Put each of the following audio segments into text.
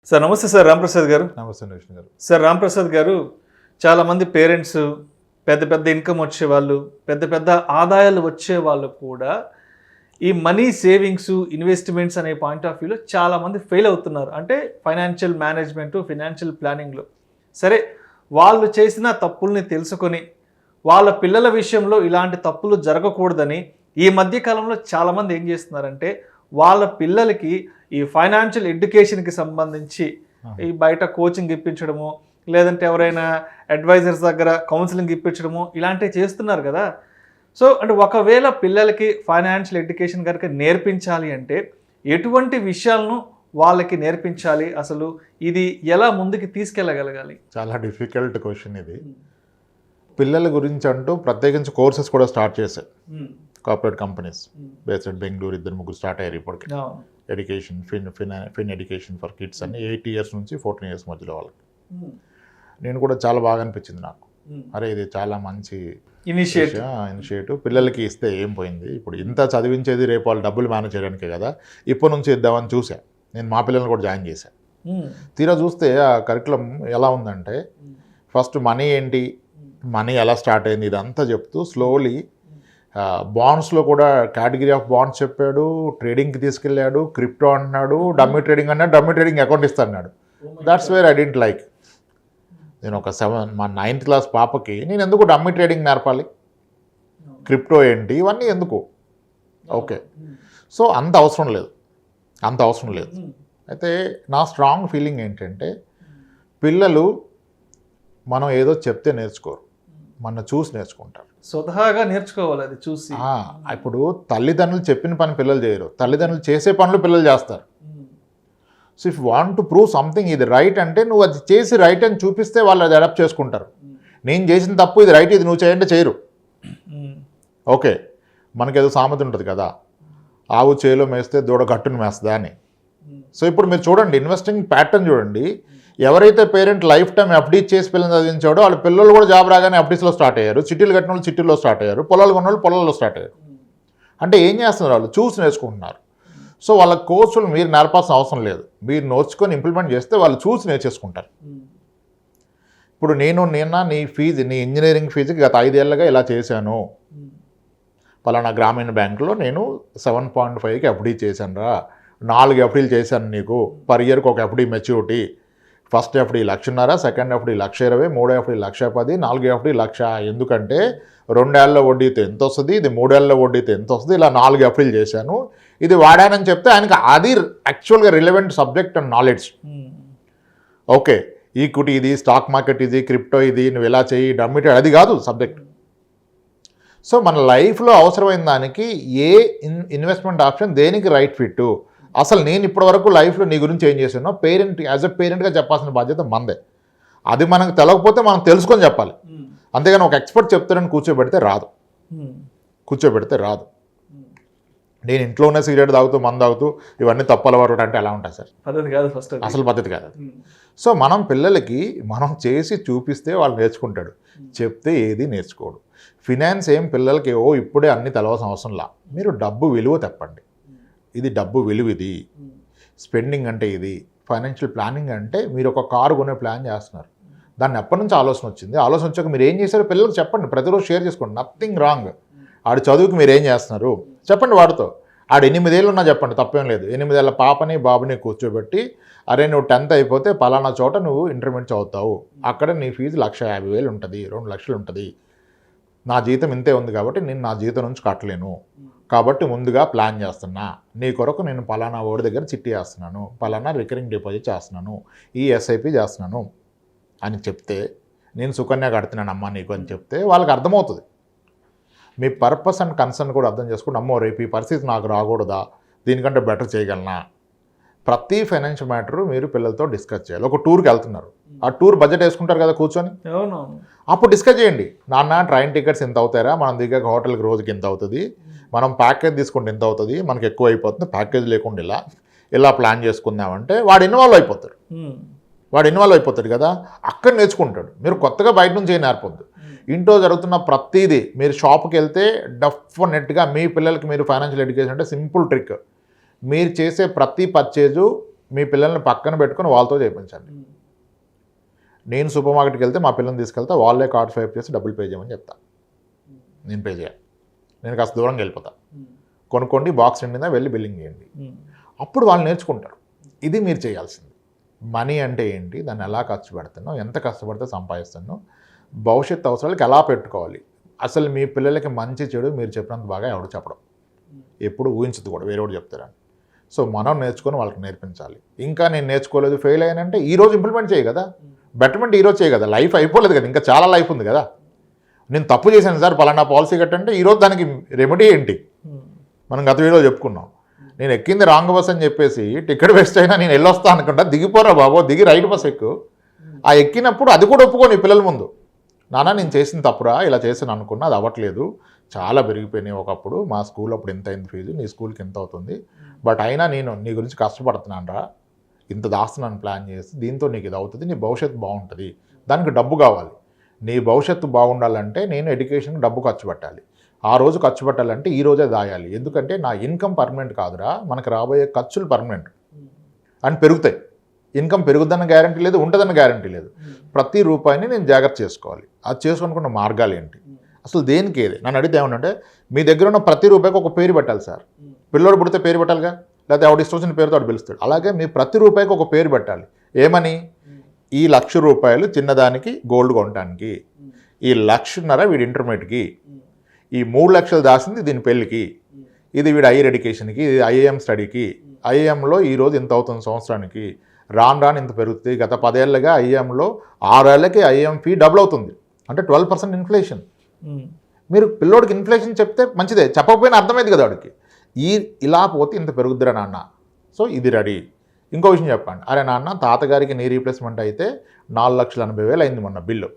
Sir నమస్తే sir Ramprasad గారు. నమస్తే విష్ణు గారు. సార్ రాంప్రసాద్ గారు, చాలామంది పేరెంట్స్ పెద్ద పెద్ద ఇన్కమ్ వచ్చేవాళ్ళు, పెద్ద పెద్ద ఆదాయాలు వచ్చేవాళ్ళు కూడా ఈ మనీ సేవింగ్స్, ఇన్వెస్ట్మెంట్స్ అనే పాయింట్ ఆఫ్ వ్యూలో చాలామంది ఫెయిల్ అవుతున్నారు. అంటే ఫైనాన్షియల్ మేనేజ్మెంట్, ఫైనాన్షియల్ ప్లానింగ్లో. సరే, వాళ్ళు చేసిన తప్పుల్ని తెలుసుకొని వాళ్ళ పిల్లల విషయంలో ఇలాంటి తప్పులు జరగకూడదని ఈ మధ్యకాలంలో చాలామంది ఏం చేస్తున్నారంటే వాళ్ళ పిల్లలకి ఈ ఫైనాన్షియల్ ఎడ్యుకేషన్కి సంబంధించి ఈ బయట కోచింగ్ ఇప్పించడము, లేదంటే ఎవరైనా అడ్వైజర్స్ దగ్గర కౌన్సిలింగ్ ఇప్పించడము ఇలాంటివి చేస్తున్నారు కదా. సో అంటే ఒకవేళ పిల్లలకి ఫైనాన్షియల్ ఎడ్యుకేషన్ కనుక నేర్పించాలి అంటే ఎటువంటి విషయాలను వాళ్ళకి నేర్పించాలి, అసలు ఇది ఎలా ముందుకు తీసుకెళ్ళగలగాలి? చాలా డిఫికల్ట్ క్వశ్చన్ ఇది. పిల్లల గురించి అంటూ ప్రత్యేకించి కోర్సెస్ కూడా స్టార్ట్ చేశారు corporate companies based Bengaluru. 2-3 start అయ్యారు ఇప్పటికి. Education fin education for kids అని 8 years నుంచి 14 years మధ్యలో వాళ్ళకి. నేను కూడా చాలా బాగా అనిపించింది నాకు. అరే ఇది చాలా మంచి ఇనిషియేటివ్. పిల్లలకి ఇస్తే ఏం పోయింది, ఇప్పుడు ఇంత చదివించేది రేపు వాళ్ళు డబ్బులు మేనేజ్ చేయడానికే కదా, ఇప్పటి నుంచి ఇద్దామని చూసా. నేను మా పిల్లల్ని కూడా జాయిన్ చేశాను. తీరా చూస్తే ఆ కరికులం ఎలా ఉందంటే ఫస్ట్ మనీ ఏంటి, మనీ ఎలా స్టార్ట్ అయింది ఇదంతా చెప్తూ స్లోలీ బాండ్స్లో కూడా కేటగిరీ ఆఫ్ బాండ్స్ చెప్పాడు, ట్రేడింగ్కి తీసుకెళ్ళాడు, క్రిప్టో అంటున్నాడు, డమ్మీ ట్రేడింగ్ అన్నాడు, డమ్మీ ట్రేడింగ్ అకౌంట్ ఇస్తాడు. That's where I didn't like. నేను ఒక మా 9th class పాపకి నేను ఎందుకు డమ్మీ ట్రేడింగ్ నేర్పాలి, క్రిప్టో ఏంటి ఇవన్నీ ఎందుకు? ఓకే, సో అంత అవసరం లేదు. అయితే నా స్ట్రాంగ్ ఫీలింగ్ ఏంటంటే పిల్లలు మనం ఏదో చెప్తే నేర్చుకోరు, మన చూసి నేర్చుకుంటారు. స్వతహాగా నేర్చుకోవాలి అది చూసి. ఇప్పుడు తల్లిదండ్రులు చెప్పిన పని పిల్లలు చేయరు, తల్లిదండ్రులు చేసే పనులు పిల్లలు చేస్తారు. So if want to prove something ఇది రైట్ అంటే నువ్వు అది చేసి రైట్ అని చూపిస్తే వాళ్ళు అది అడాప్ట్ చేసుకుంటారు. నేను చేసిన తప్పు ఇది రైట్, ఇది నువ్వు చేయంటే చేయరు. ఓకే, మనకేదో సామెత ఉంటుంది కదా, ఆవు చేలో మేస్తే దూడ గట్టును మేస్తుందా అని. సో ఇప్పుడు మీరు చూడండి, ఇన్వెస్టింగ్ ప్యాటర్న్ చూడండి. ఎవరైతే పేరెంట్ లైఫ్ టైం ఎఫ్డీ చేసి పిల్లలు చదివించాడో వాళ్ళ పిల్లలు కూడా జాబ్ రాగానే ఎఫ్డీస్లో స్టార్ట్ అయ్యారు, చిట్టీలు కట్టిన వాళ్ళు చిట్టీల్లో స్టార్ట్ అయ్యారు, పొలాలు కొన్న వాళ్ళు పొలాల్లో స్టార్ట్ అయ్యారు. అంటే ఏం చేస్తున్నారు, వాళ్ళు చూసి నేర్చుకుంటున్నారు. సో వాళ్ళ కోర్సులు మీరు నేర్పాల్సిన అవసరం లేదు, మీరు నేర్చుకొని ఇంప్లిమెంట్ చేస్తే వాళ్ళు చూసి నేర్చేసుకుంటారు. ఇప్పుడు నిన్న నీ ఇంజనీరింగ్ ఫీజుకి గత 5 ఏళ్ళుగా ఇలా చేశాను, పలానా గ్రామీణ బ్యాంకులో నేను 7.5కి ఎఫ్డీ చేశాను రా, 4 ఎఫ్డీలు చేశాను నీకు, పర్ ఇయర్కి ఒక FD maturity. First FD 1,50,000, second FD 1,20,000, 3 FD 1,10,000, 4 FD 1,00,000. ఎందుకంటే 2 ఏళ్ళలో వడ్డీతో ఎంత వస్తుంది, ఇది 3 ఏళ్ళలో వడ్డీతో ఎంత వస్తుంది, ఇలా 4 ఎఫ్డీలు చేశాను, ఇది వాడానని చెప్తే ఆయనకి అది యాక్చువల్గా relevant subject and knowledge. Okay, equity ఇది, స్టాక్ మార్కెట్ ఇది, క్రిప్టో ఇది, నువ్వు ఎలా చేయి, డమ్మిటెడ్ అది కాదు సబ్జెక్ట్. సో మన లైఫ్లో అవసరమైన దానికి ఏ ఇన్వెస్ట్మెంట్ ఆప్షన్ దేనికి రైట్ ఫిట్, అసలు నేను ఇప్పటివరకు లైఫ్లో నీ గురించి ఏం చేశానో యాజ్ ఎ పేరెంట్గా చెప్పాల్సిన బాధ్యత మందే. అది మనకు తెలవకపోతే మనం తెలుసుకొని చెప్పాలి. అంతేగాని ఒక ఎక్స్పర్ట్ చెప్తారని కూర్చోబెడితే రాదు. నేను ఇంట్లోనే సిగరెట్ తాగుతూ మందు తాగుతూ ఇవన్నీ తప్పు అలవాటు అంటే ఎలా ఉంటాయి సార్? అసలు పద్ధతి కాదు. సో మనం పిల్లలకి మనం చేసి చూపిస్తే వాళ్ళు నేర్చుకుంటాడు, చెప్తే ఏది నేర్చుకోడు. ఫినాన్స్ ఏం పిల్లలకి ఇప్పుడే అన్ని తెలవాల్సిన అవసరంలా. మీరు డబ్బు విలువ తెప్పండి, ఇది డబ్బు విలువ, ఇది స్పెండింగ్ అంటే ఇది, ఫైనాన్షియల్ ప్లానింగ్ అంటే మీరు ఒక కారు కొనే ప్లాన్ చేస్తున్నారు, దాన్ని ఎప్పటి నుంచి ఆలోచన వచ్చింది, ఆలోచన వచ్చాక మీరు ఏం చేశారో పిల్లలకు చెప్పండి, ప్రతిరోజు షేర్ చేసుకోండి. Nothing wrong. ఆడు చదువుకి మీరు ఏం చేస్తున్నారు చెప్పండి, వాడితో. ఆడు 8 ఏళ్ళు ఉన్నా చెప్పండి, తప్పేం లేదు. 8 ఏళ్ళ పాపని బాబుని కూర్చోబెట్టి, అరే నువ్వు 10th అయిపోతే పలానా చోట నువ్వు ఇంటర్మీడియట్ చదువుతావు, అక్కడ నీ ఫీజు 1,50,000 ఉంటుంది, 2 లక్షలు ఉంటుంది, నా జీతం ఇంతే ఉంది కాబట్టి నేను నా జీతం నుంచి కట్టలేను, కాబట్టి ముందుగా ప్లాన్ చేస్తున్నా, నీ కొరకు నేను పలానా ఓడి దగ్గర చిట్టి చేస్తున్నాను, పలానా రికరింగ్ డిపాజిట్ చేస్తున్నాను, ఈ ఎస్ఐపి చేస్తున్నాను అని చెప్తే, నేను సుకన్య కడుతున్నాను అమ్మా నీకు అని చెప్తే వాళ్ళకి అర్థమవుతుంది. మీ పర్పస్ అండ్ కన్సర్న్ కూడా అర్థం చేసుకుని, అమ్మో రేపు ఈ పరిస్థితి నాకు రాకూడదా, దీనికంటే బెటర్ చేయగలనా. ప్రతి ఫైనాన్షియల్ మ్యాటర్ మీరు పిల్లలతో డిస్కస్ చేయాలి. ఒక టూర్కి వెళ్తున్నారు, ఆ టూర్ బడ్జెట్ వేసుకుంటారు కదా కూర్చొని, అప్పుడు డిస్కస్ చేయండి. నాన్న ట్రైన్ టికెట్స్ ఎంత అవుతారా, మనం దిగాక హోటల్కి రోజుకి ఎంత అవుతుంది, మనం ప్యాకేజ్ తీసుకుంటే ఎంత అవుతుంది, మనకి ఎక్కువ అయిపోతుంది, ప్యాకేజ్ లేకుండా ఇలా ప్లాన్ చేసుకుందామంటే వాడు ఇన్వాల్వ్ అయిపోతాడు కదా, అక్కడ నేర్చుకుంటాడు. మీరు కొత్తగా బయట నుంచి ఏం నేర్పొద్దు. ఇంట్లో జరుగుతున్న ప్రతిదీ మీరు షాప్కి వెళ్తే డెఫినెట్గా మీ పిల్లలకి మీరు ఫైనాన్షియల్ ఎడ్యుకేషన్ అంటే సింపుల్ ట్రిక్, మీరు చేసే ప్రతి పర్చేజు మీ పిల్లల్ని పక్కన పెట్టుకొని వాళ్ళతో చేయించండి. నేను సూపర్ మార్కెట్కి వెళ్తే మా పిల్లల్ని తీసుకెళ్తా, వాళ్ళే కార్డ్ స్వైప్ చేసి డబ్బులు పే చేయమని చెప్తా. నేను పే చేయాలి, నేను కాస్త దూరంగా వెళ్ళిపోతా, కొనుక్కోండి, బాక్స్ నిండిందా వెళ్ళి బిల్లింగ్ చేయండి. అప్పుడు వాళ్ళు నేర్చుకుంటారు. ఇది మీరు చేయాల్సింది. మనీ అంటే ఏంటి, దాన్ని ఎలా ఖర్చు పెడుతున్నావు, ఎంత కష్టపడితే సంపాదిస్తున్నావు, భవిష్యత్తు అవసరాలకు ఎలా పెట్టుకోవాలి. అసలు మీ పిల్లలకి మంచి చెడు మీరు చెప్పినంత బాగా ఎవడు చెప్పడం, ఎప్పుడు ఊహించదు కూడా వేరేవాడు చెప్తారని. సో మనం నేర్చుకొని వాళ్ళకి నేర్పించాలి. ఇంకా నేను నేర్చుకోలేదు, ఫెయిల్ అయ్యానంటే ఈరోజు ఇంప్లిమెంట్ చేయ కదా, బెటర్మెంట్ ఈరోజు చేయ కదా. లైఫ్ అయిపోలేదు కదా, ఇంకా చాలా లైఫ్ ఉంది కదా. నేను తప్పు చేశాను సార్, పలానా పాలసీ కట్టంటే ఈరోజు దానికి రెమెడీ ఏంటి మనం గత వీడియోలో చెప్పుకున్నాం. నేను ఎక్కింది రాంగ్ బస్ అని చెప్పేసి టికెట్ వేస్ట్ అయినా నేను వెళ్ళొస్తా అనుకుంటా, దిగిపోరా బాబో, దిగి రైట్ బస్ ఎక్కు. ఆ ఎక్కినప్పుడు అది కూడా ఒప్పుకోని పిల్లల ముందు, నాన్న నేను చేసిన తప్పురా, ఇలా చేసాను అనుకున్నా, అది అవ్వట్లేదు, చాలా పెరిగిపోయినాయి, ఒకప్పుడు మా స్కూల్ అప్పుడు ఎంత అయింది ఫీజు, నీ స్కూల్కి ఎంత అవుతుంది, బట్ అయినా నేను నీ గురించి కష్టపడుతున్నాను రా, ఇంత దాస్తున్నాను ప్లాన్ చేసి, దీంతో నీకు ఇది అవుతుంది, నీ భవిష్యత్తు బాగుంటుంది, దానికి డబ్బు కావాలి. నీ భవిష్యత్తు బాగుండాలంటే నేను ఎడ్యుకేషన్కి డబ్బు ఖర్చు పెట్టాలి, ఆ రోజు ఖర్చు పెట్టాలంటే ఈ రోజే దాయాలి, ఎందుకంటే నా ఇన్కమ్ పర్మనెంట్ కాదురా, మనకు రాబోయే ఖర్చులు పర్మనెంట్ అని పెరుగుతాయి. ఇన్కమ్ పెరుగుదన్న గ్యారంటీ లేదు, ఉంటుందన్న గ్యారంటీ లేదు. ప్రతి రూపాయిని నేను జాగ్రత్త చేసుకోవాలి. అది చేసుకోనుకున్న మార్గాలు ఏంటి, అసలు దేనికి ఏది. నన్ను అడిగితే ఏమనంటే, మీ దగ్గర ఉన్న ప్రతి రూపాయికి ఒక పేరు పెట్టాలి సార్. పిల్లోడు పుడితే పేరు పెట్టాలిగా, లేకపోతే ఆవిడ ఇష్టం వచ్చిన పేరుతో ఆడు పిలుస్తాడు. అలాగే మీ ప్రతి రూపాయికి ఒక పేరు పెట్టాలి. ఏమని, ఈ 1,00,000 రూపాయలు చిన్నదానికి గోల్డ్ కొనడానికి, ఈ 1,50,000 వీడి ఇంటర్మీడియట్కి, ఈ 3 లక్షలు దాసింది దీని పెళ్ళికి, ఇది వీడి హైయర్ ఎడ్యుకేషన్కి, ఇది ఐఏఎం స్టడీకి, ఐఏఎంలో ఈరోజు ఇంత అవుతుంది సంవత్సరానికి, రాను రాను ఇంత పెరుగుతుంది. గత 10 ఏళ్ళగా ఐఏఎంలో 6 ఏళ్ళకి ఐఏఎం ఫీ డబుల్ అవుతుంది, అంటే 12% ఇన్ఫ్లేషన్. మీరు పిల్లోడికి ఇన్ఫ్లేషన్ చెప్తే మంచిదే, చెప్పకపోయినా అర్థమైంది కదా వాడికి, ఇలా పోతే ఇంత పెరుగుద్దిరా నాన్న, సో ఇది రెడీ. ఇంకో విషయం చెప్పండి, అరే నాన్న తాతగారికి నీ రీప్లేస్మెంట్ అయితే 4,80,000 అయింది మొన్న బిల్లు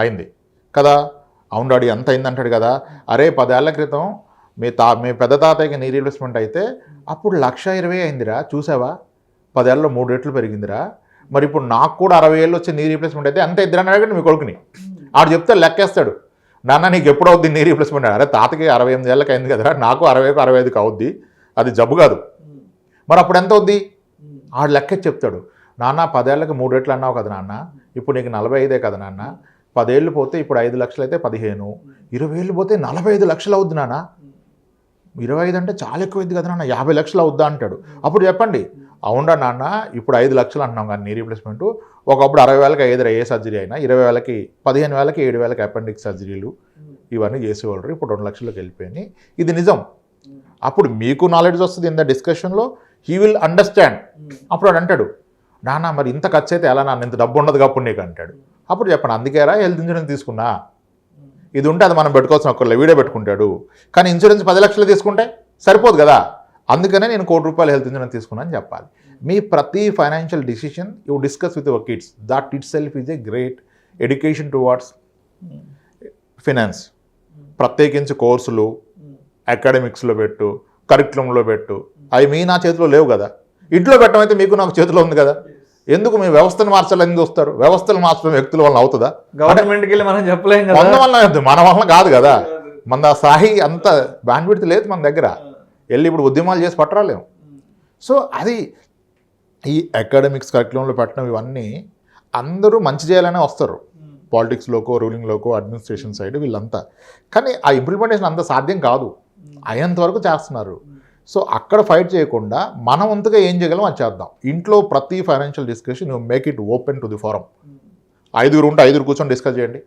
అయింది కదా, అవును డాడీ ఎంత అయింది అంటాడు కదా. అరే 10 ఏళ్ల క్రితం మీ పెద్ద తాతయ్యకి నీ రీప్లేస్మెంట్ అయితే అప్పుడు 1,20,000 అయిందిరా, చూసావా 10 ఏళ్ళలో 3 రెట్లు పెరిగిందిరా, మరి ఇప్పుడు నాకు కూడా 60,000 వచ్చి నీ రీప్లేస్మెంట్ అయితే అంత ఇద్దరని అడగండి మీ కొడుకుని. ఆడు చెప్తే లెక్కేస్తాడు, నాన్న నీకు ఎప్పుడు అవుద్ది నీ రీప్లేస్మెంట్, అరే తాతకి 68 ఏళ్ళకి అయింది కదరా, నాకు 60-65కి అవుద్ది, అది జబ్బు కాదు, మరి అప్పుడు ఎంత అవుద్ది ఆడు లెక్క చెప్తాడు. నాన్న 10 ఏళ్ళకి 3 రెట్లు అన్నావు కదా నాన్న, ఇప్పుడు నీకు 45 కదా నాన్న, 10 ఏళ్ళు పోతే ఇప్పుడు 5 లక్షలు అయితే 15, 20 ఏళ్ళు పోతే 45 లక్షలు అవుద్ది నాన్న, 25 అంటే చాలా ఎక్కువ అయింది కదా నాన్న, 50 లక్షలు అవుద్దా అంటాడు. అప్పుడు చెప్పండి, అవునా నాన్న ఇప్పుడు 5 లక్షలు అంటున్నాం కానీ నీ రీప్లేస్మెంట్, ఒకప్పుడు 60,000కి అయ్యేదిరా ఏ సర్జరీ అయినా, 20,000కి 15,000కి 7,000కి అపెండిక్స్ సర్జరీలు ఇవన్నీ చేసేవాళ్ళు, ఇప్పుడు 2 లక్షలకు వెళ్ళిపోయినాయి, ఇది నిజం. అప్పుడు మీకు నాలెడ్జ్ వస్తుంది ఇన్ ద డిస్కషన్లో, హీ విల్ అండర్స్టాండ్. అప్పుడు వాడు అంటాడు, నాన్న మరి ఇంత ఖర్చు అయితే ఎలా నాన్న, ఇంత డబ్బు ఉండదు కాబట్టి నీకు అంటాడు. అప్పుడు చెప్పండి, అందుకేరా హెల్త్ ఇన్సూరెన్స్ తీసుకున్నా, ఇది ఉంటే అది మనం పెట్టుకోవాల్సిన ఒక్కళ్ళు వీడే పెట్టుకుంటాడు, కానీ ఇన్సూరెన్స్ 10 లక్షలు తీసుకుంటే సరిపోదు కదా, అందుకనే నేను ₹1,00,00,000 హెల్త్ ఇన్సూరెన్స్ తీసుకున్నాను అని చెప్పాలి. మీ ప్రతి financial decision you discuss with your kids, that it self is a great education towards finance. ప్రత్యేకించి కోర్సులు అకాడమిక్స్లో పెట్టు, కరిక్యులంలో పెట్టు, అవి మీ నా చేతిలో లేవు కదా, ఇంట్లో పెట్టమైతే మీకు నాకు చేతిలో ఉంది కదా. ఎందుకు మీ వ్యవస్థను మార్చాలని చూస్తారు, వ్యవస్థలు మార్చడం వ్యక్తుల వల్ల అవుతుందా, గవర్నమెంట్కి వెళ్ళి మనం చెప్పలేం కదా, మన వల్ల కాదు కదా, మన స్థాయి అంత బ్యాండ్విడ్త్ లేదు మన దగ్గర, వెళ్ళి ఇప్పుడు ఉద్యమాలు చేసి పట్టరాలేము. సో అది ఈ అకాడమిక్స్ కరిక్యులంలో పెట్టడం ఇవన్నీ అందరూ మంచి చేయాలనే వస్తారు, పాలిటిక్స్లోకో రూలింగ్లోకో అడ్మినిస్ట్రేషన్ సైడ్ వీళ్ళంతా, కానీ ఆ ఇంప్లిమెంటేషన్ అంత సాధ్యం కాదు, అయినంత వరకు చేస్తున్నారు. సో అక్కడ ఫైట్ చేయకుండా మనం వంతుగా ఏం చేయగలం అది చేద్దాం. ఇంట్లో ప్రతి financial discussion you make it open to the forum. 5 ఉంటే 5 కూర్చొని డిస్కస్ చేయండి.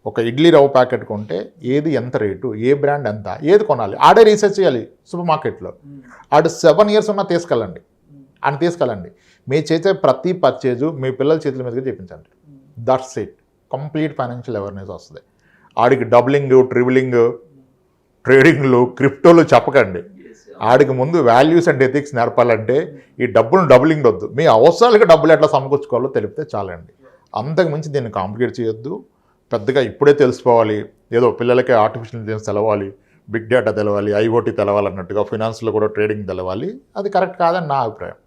ఒక ఇడ్లీ రవ్వ ప్యాకెట్ కొంటే ఏది ఎంత రేటు, ఏ బ్రాండ్ ఎంత, ఏది కొనాలి, ఆడే రీసెర్చ్ చేయాలి. సూపర్ మార్కెట్లో ఆడు 7 years ఉన్నా తీసుకెళ్ళండి, మీ చేసే ప్రతి పర్చేజు మీ పిల్లల చేతుల మీదుగా చేయించండి. That's it, complete financial awareness వస్తుంది. ఆడికి డబ్లింగ్, ట్రిబులింగ్, ట్రేడింగ్లు, క్రిప్టోలు చెప్పకండి. ఆడికి ముందు వాల్యూస్ అండ్ ఎథిక్స్ నేర్పాలంటే ఈ డబ్బులు డబులింగ్ వద్దు, మీ అవసరాలకి డబ్బులు ఎట్లా సమకూర్చుకోవాలో తెలిపితే చాలండి. అంతకు మించి దీన్ని కాంప్లికేట్ చేయొద్దు. పెద్దగా ఇప్పుడే తెలిసిపోవాలి, ఏదో పిల్లలకి ఆర్టిఫిషియల్ ఇంటెలిజెన్స్ తెలవాలి, బిగ్ డేటా తెలవాలి, ఐఓటీ తెలవాలన్నట్టుగా ఫినాన్స్లో కూడా ట్రేడింగ్ తెలవాలి, అది కరెక్ట్ కాదని నా అభిప్రాయం.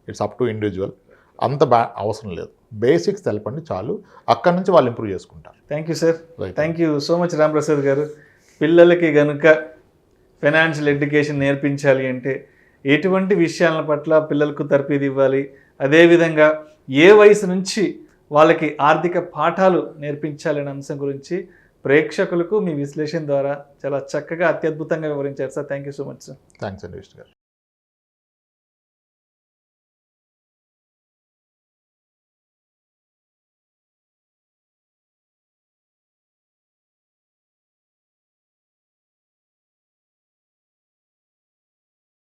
ఇట్స్ అప్ టు ఇండివిజువల్, అంత అవసరం లేదు, బేసిక్స్ తెలపండి చాలు, అక్కడి నుంచి వాళ్ళు ఇంప్రూవ్ చేసుకుంటారు. Thank you sir, thank you so much Ramprasad గారు. పిల్లలకి కనుక ఫైనాన్షియల్ ఎడ్యుకేషన్ నేర్పించాలి అంటే ఎటువంటి విషయాల పట్ల పిల్లలకు తర్ఫీదు ఇవ్వాలి, అదేవిధంగా ఏ వయసు నుంచి వాళ్ళకి ఆర్థిక పాఠాలు నేర్పించాలనే అంశం గురించి ప్రేక్షకులకు మీ విశ్లేషణ ద్వారా చాలా చక్కగా అత్యద్భుతంగా వివరించారు sir. Thank you so much sir. Thanks అండి విష్ణు గారు.